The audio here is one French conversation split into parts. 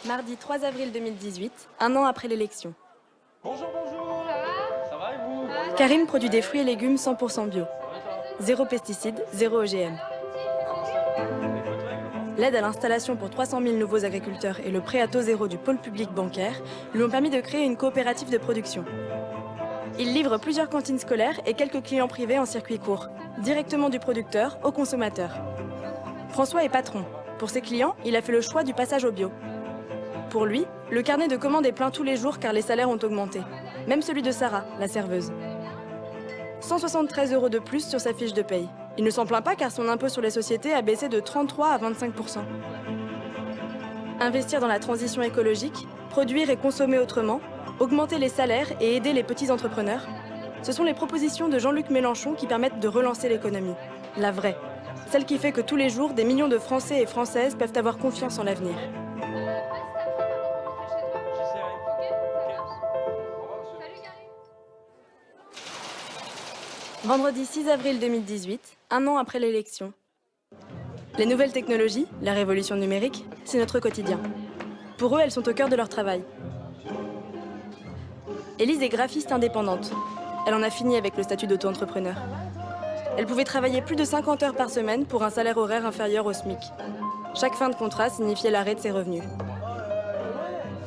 Mardi 3 avril 2018, un an après l'élection. Bonjour, bonjour. Ça va et vous? Karine produit des fruits et légumes 100% bio. Zéro pesticides, zéro OGM. L'aide à l'installation pour 300 000 nouveaux agriculteurs et le prêt à taux zéro du pôle public bancaire lui ont permis de créer une coopérative de production. Il livre plusieurs cantines scolaires et quelques clients privés en circuit court, directement du producteur au consommateur. François est patron. Pour ses clients, il a fait le choix du passage au bio. Pour lui, le carnet de commandes est plein tous les jours car les salaires ont augmenté. Même celui de Sarah, la serveuse. 173 € de plus sur sa fiche de paye. Il ne s'en plaint pas car son impôt sur les sociétés a baissé de 33 à 25%. Investir dans la transition écologique, produire et consommer autrement, augmenter les salaires et aider les petits entrepreneurs, ce sont les propositions de Jean-Luc Mélenchon qui permettent de relancer l'économie. La vraie. Celle qui fait que tous les jours, des millions de Français et Françaises peuvent avoir confiance en l'avenir. Vendredi 6 avril 2018, un an après l'élection. Les nouvelles technologies, la révolution numérique, c'est notre quotidien. Pour eux, elles sont au cœur de leur travail. Élise est graphiste indépendante. Elle en a fini avec le statut d'auto-entrepreneur. Elle pouvait travailler plus de 50 heures par semaine pour un salaire horaire inférieur au SMIC. Chaque fin de contrat signifiait l'arrêt de ses revenus.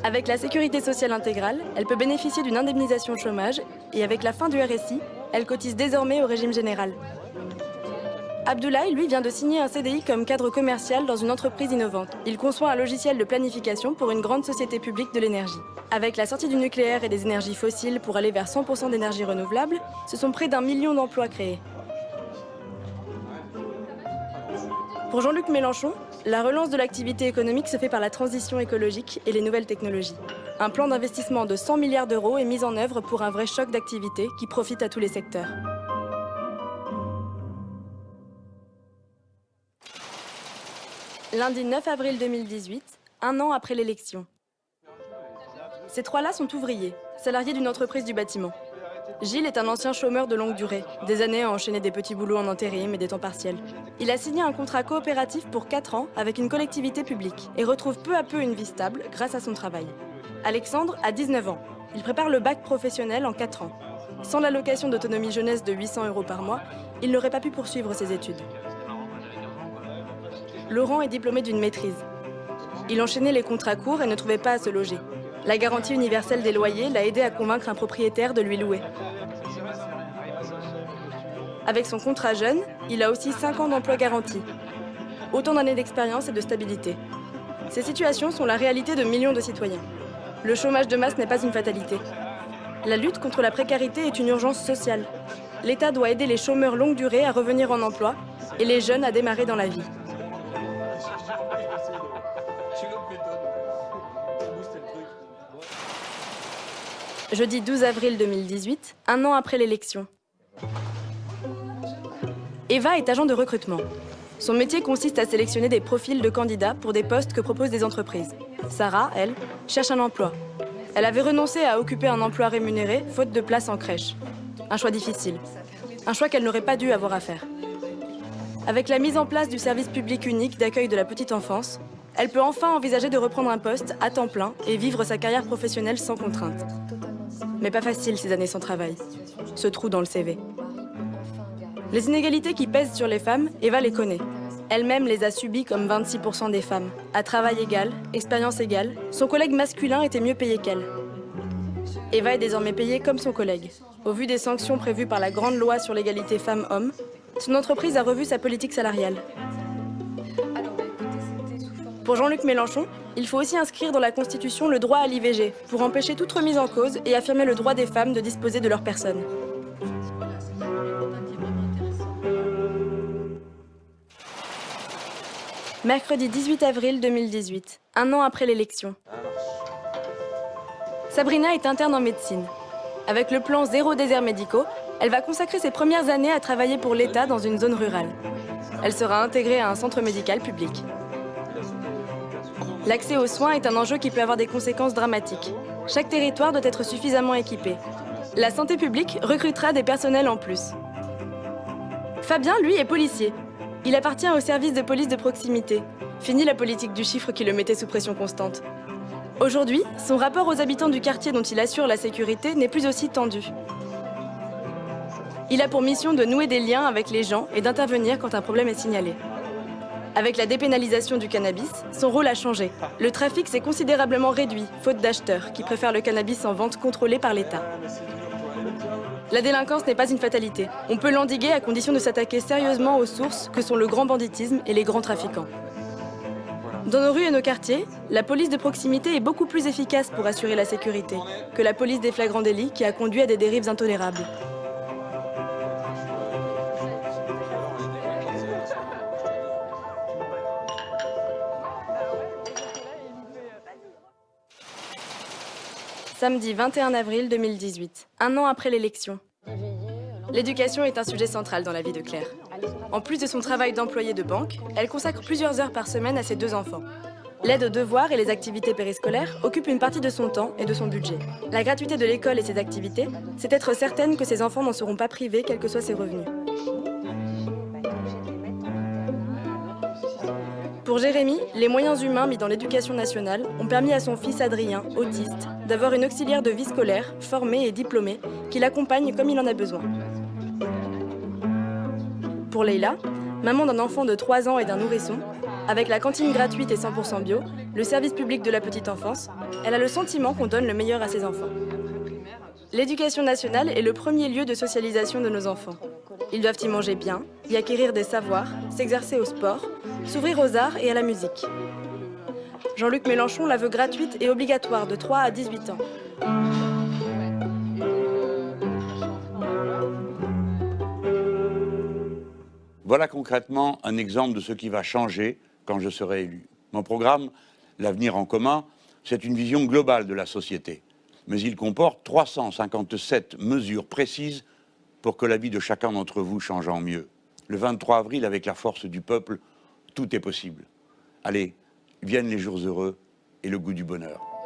Avec la sécurité sociale intégrale, elle peut bénéficier d'une indemnisation chômage et avec la fin du RSI, elle cotise désormais au régime général. Abdoulaye, lui, vient de signer un CDI comme cadre commercial dans une entreprise innovante. Il conçoit un logiciel de planification pour une grande société publique de l'énergie. Avec la sortie du nucléaire et des énergies fossiles pour aller vers 100% d'énergie renouvelable, ce sont près d'1 million d'emplois créés. Pour Jean-Luc Mélenchon, la relance de l'activité économique se fait par la transition écologique et les nouvelles technologies. Un plan d'investissement de 100 milliards d'euros est mis en œuvre pour un vrai choc d'activité qui profite à tous les secteurs. Lundi 9 avril 2018, un an après l'élection. Ces trois-là sont ouvriers, salariés d'une entreprise du bâtiment. Gilles est un ancien chômeur de longue durée, des années à enchaîner des petits boulots en intérim et des temps partiels. Il a signé un contrat coopératif pour 4 ans avec une collectivité publique et retrouve peu à peu une vie stable grâce à son travail. Alexandre a 19 ans. Il prépare le bac professionnel en 4 ans. Sans l'allocation d'autonomie jeunesse de 800 € par mois, il n'aurait pas pu poursuivre ses études. Laurent est diplômé d'une maîtrise. Il enchaînait les contrats courts et ne trouvait pas à se loger. La garantie universelle des loyers l'a aidé à convaincre un propriétaire de lui louer. Avec son contrat jeune, il a aussi 5 ans d'emploi garanti. Autant d'années d'expérience et de stabilité. Ces situations sont la réalité de millions de citoyens. Le chômage de masse n'est pas une fatalité. La lutte contre la précarité est une urgence sociale. L'État doit aider les chômeurs longue durée à revenir en emploi et les jeunes à démarrer dans la vie. Jeudi 12 avril 2018, un an après l'élection. Eva est agent de recrutement. Son métier consiste à sélectionner des profils de candidats pour des postes que proposent des entreprises. Sarah, elle, cherche un emploi. Elle avait renoncé à occuper un emploi rémunéré, faute de place en crèche. Un choix difficile. Un choix qu'elle n'aurait pas dû avoir à faire. Avec la mise en place du service public unique d'accueil de la petite enfance, elle peut enfin envisager de reprendre un poste à temps plein et vivre sa carrière professionnelle sans contrainte. Mais pas facile ces années sans travail. Ce trou dans le CV. Les inégalités qui pèsent sur les femmes, Eva les connaît. Elle-même les a subies comme 26% des femmes. À travail égal, expérience égale, son collègue masculin était mieux payé qu'elle. Eva est désormais payée comme son collègue. Au vu des sanctions prévues par la grande loi sur l'égalité femmes-hommes, son entreprise a revu sa politique salariale. Pour Jean-Luc Mélenchon, il faut aussi inscrire dans la Constitution le droit à l'IVG pour empêcher toute remise en cause et affirmer le droit des femmes de disposer de leur personne. Mercredi 18 avril 2018, un an après l'élection. Sabrina est interne en médecine. Avec le plan Zéro déserts médicaux, elle va consacrer ses premières années à travailler pour l'État dans une zone rurale. Elle sera intégrée à un centre médical public. L'accès aux soins est un enjeu qui peut avoir des conséquences dramatiques. Chaque territoire doit être suffisamment équipé. La santé publique recrutera des personnels en plus. Fabien, lui, est policier. Il appartient au service de police de proximité. Fini la politique du chiffre qui le mettait sous pression constante. Aujourd'hui, son rapport aux habitants du quartier dont il assure la sécurité n'est plus aussi tendu. Il a pour mission de nouer des liens avec les gens et d'intervenir quand un problème est signalé. Avec la dépénalisation du cannabis, son rôle a changé. Le trafic s'est considérablement réduit, faute d'acheteurs qui préfèrent le cannabis en vente contrôlée par l'État. La délinquance n'est pas une fatalité. On peut l'endiguer à condition de s'attaquer sérieusement aux sources que sont le grand banditisme et les grands trafiquants. Dans nos rues et nos quartiers, la police de proximité est beaucoup plus efficace pour assurer la sécurité que la police des flagrants délits qui a conduit à des dérives intolérables. Samedi 21 avril 2018, un an après l'élection. L'éducation est un sujet central dans la vie de Claire. En plus de son travail d'employée de banque, elle consacre plusieurs heures par semaine à ses 2 enfants. L'aide aux devoirs et les activités périscolaires occupent une partie de son temps et de son budget. La gratuité de l'école et ses activités, c'est être certaine que ses enfants n'en seront pas privés, quels que soient ses revenus. Pour Jérémy, les moyens humains mis dans l'éducation nationale ont permis à son fils Adrien, autiste, d'avoir une auxiliaire de vie scolaire, formée et diplômée, qui l'accompagne comme il en a besoin. Pour Leïla, maman d'un enfant de 3 ans et d'un nourrisson, avec la cantine gratuite et 100% bio, le service public de la petite enfance, elle a le sentiment qu'on donne le meilleur à ses enfants. L'éducation nationale est le premier lieu de socialisation de nos enfants. Ils doivent y manger bien, y acquérir des savoirs, s'exercer au sport, s'ouvrir aux arts et à la musique. Jean-Luc Mélenchon la veut gratuite et obligatoire de 3 à 18 ans. Voilà concrètement un exemple de ce qui va changer quand je serai élu. Mon programme, L'avenir en commun, c'est une vision globale de la société. Mais il comporte 357 mesures précises pour que la vie de chacun d'entre vous change en mieux. Le 23 avril, avec la force du peuple, tout est possible. Allez, viennent les jours heureux et le goût du bonheur.